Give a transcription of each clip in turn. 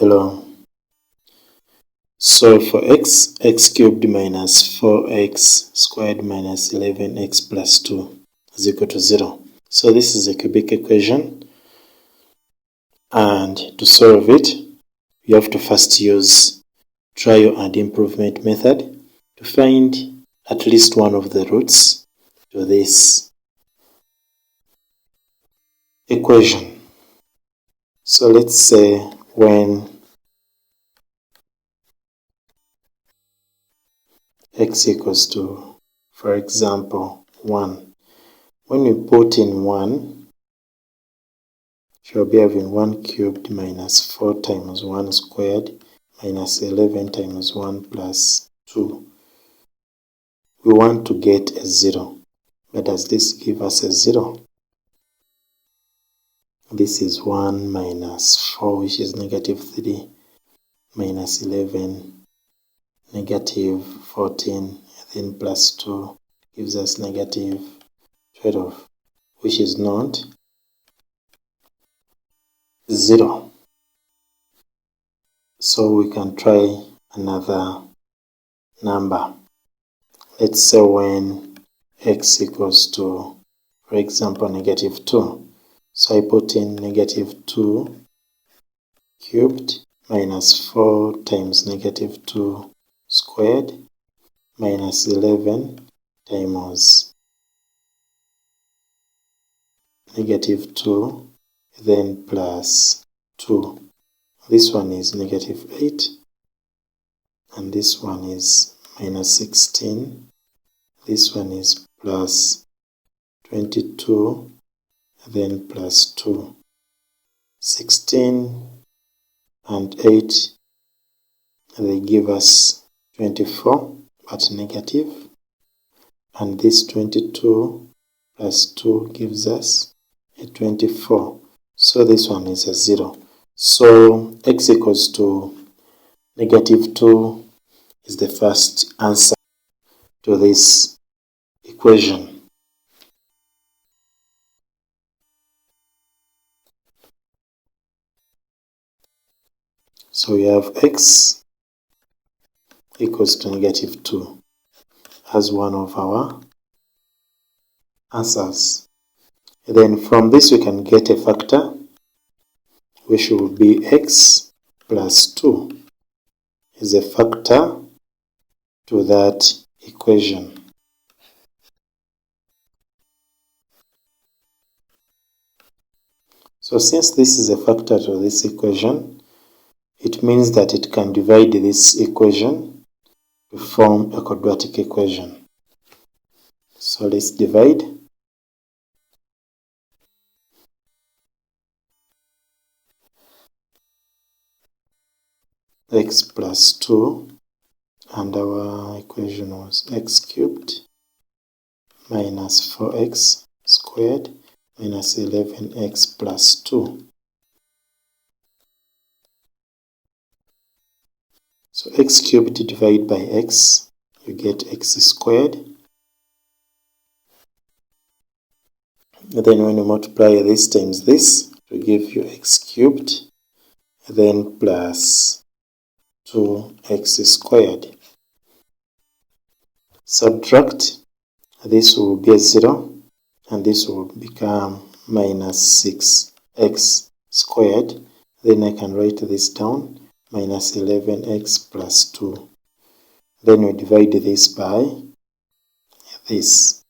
Hello. So for x cubed minus 4x squared minus 11x plus 2 is equal to 0. So this is a cubic equation, and to solve it, you have to first use trial and improvement method to find at least one of the roots to this equation. So let's say when x equals to, for example, 1. When we put in 1, shall be having 1 cubed minus 4 times 1 squared minus 11 times 1 plus 2. We want to get a 0. But does this give us a 0? This is 1 minus 4, which is negative 3, minus 11, negative 14, and then plus 2 gives us negative 12, which is not 0. So we can try another number. Let's say when x equals to, for example, negative 2. So I put in negative 2 cubed minus 4 times negative 2 squared minus 11 times negative 2, then plus 2. This one is negative 8, and this one is minus 16. This one is plus 22, then plus 2. 16 and 8, they give us 24, but negative. And this 22 plus 2 gives us a 24. So this one is a 0. So x equals to negative 2 is the first answer to this equation. So we have x equals to negative 2 as one of our answers. And then from this we can get a factor, which will be x plus 2 is a factor to that equation. So since this is a factor to this equation, it means that it can divide this equation to form a quadratic equation. So let's divide. X plus 2, and our equation was x cubed minus 4x squared minus 11x plus 2. So x cubed divided by x, you get x squared. And then when you multiply this times this, to give you x cubed, then plus 2x squared. Subtract, this will be a 0, and this will become minus 6x squared. Then I can write this down, minus 11x plus 2. Then we divide this by this.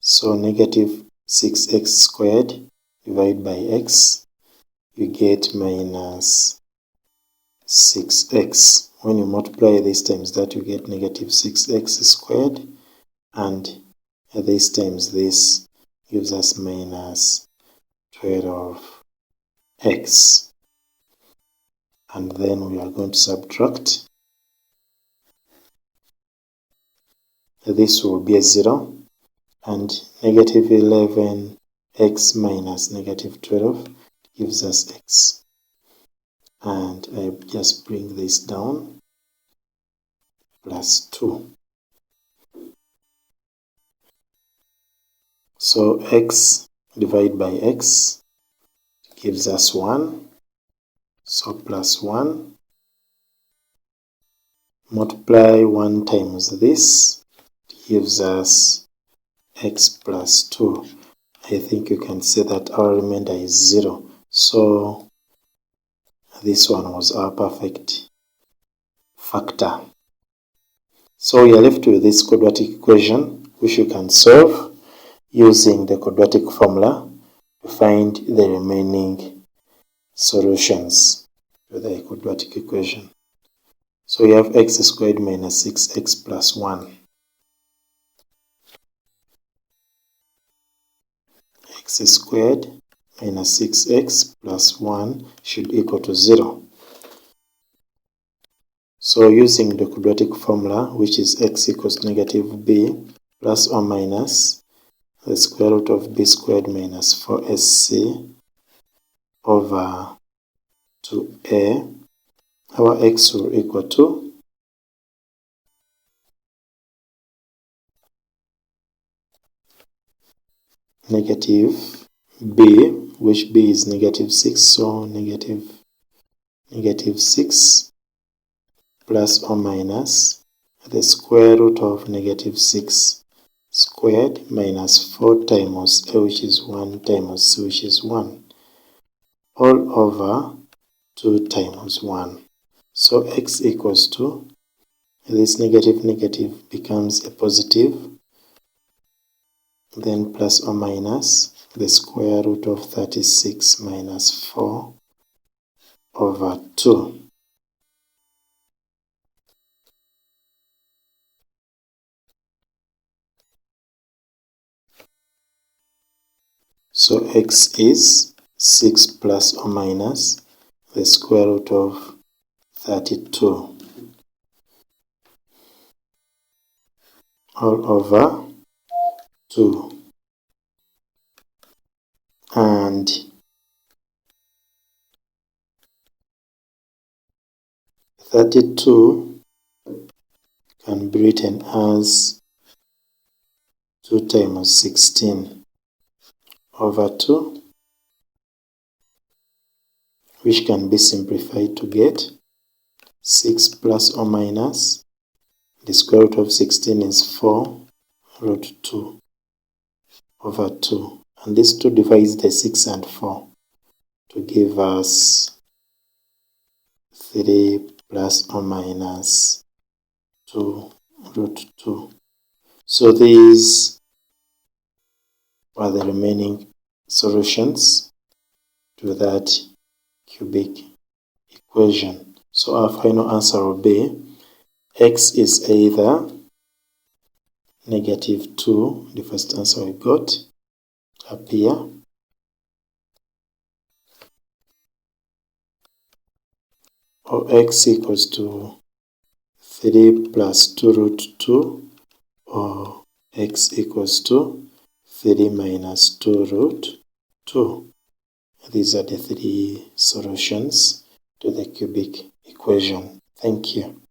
So negative 6x squared divided by x, you get minus 6x. When you multiply this times that, you get negative 6x squared, and this times this gives us minus 12x. And then we are going to subtract. This will be a 0, and negative 11x minus negative 12 gives us x. And I just bring this down, plus 2. So x divided by x gives us 1, So plus 1. Multiply 1 times this gives us x plus 2. I think you can see that our remainder is 0. So this one was our perfect factor. So we are left with this quadratic equation, which you can solve using the quadratic formula to find the remaining solutions to the quadratic equation. So we have x squared minus 6x plus 1. X squared minus 6x plus 1 should equal to 0. So using the quadratic formula, which is x equals negative b plus or minus the square root of b squared minus 4sc over 2a, our x will equal to negative b, which b is negative 6, so negative 6 plus or minus the square root of negative 6 squared minus 4 times a, which is 1, times c, which is 1, all over 2 times 1. So x equals to, this negative becomes a positive, then plus or minus the square root of 36 minus 4 over 2. So x is 6 plus or minus the square root of 32 all over 2. And (32) can be written as 2 times 16 over 2, which can be simplified to get 6 plus or minus the square root of 16 is 4 root 2 over 2. And this 2 divides the 6 and 4 to give us 3 plus or minus 2 root 2. So these are the remaining solutions to that cubic equation. So our final answer will be x is either negative 2, the first answer we got up here, or x equals to 3 plus 2 root 2, or x equals to 3 minus 2 root 2. These are the 3 solutions to the cubic equation. Thank you.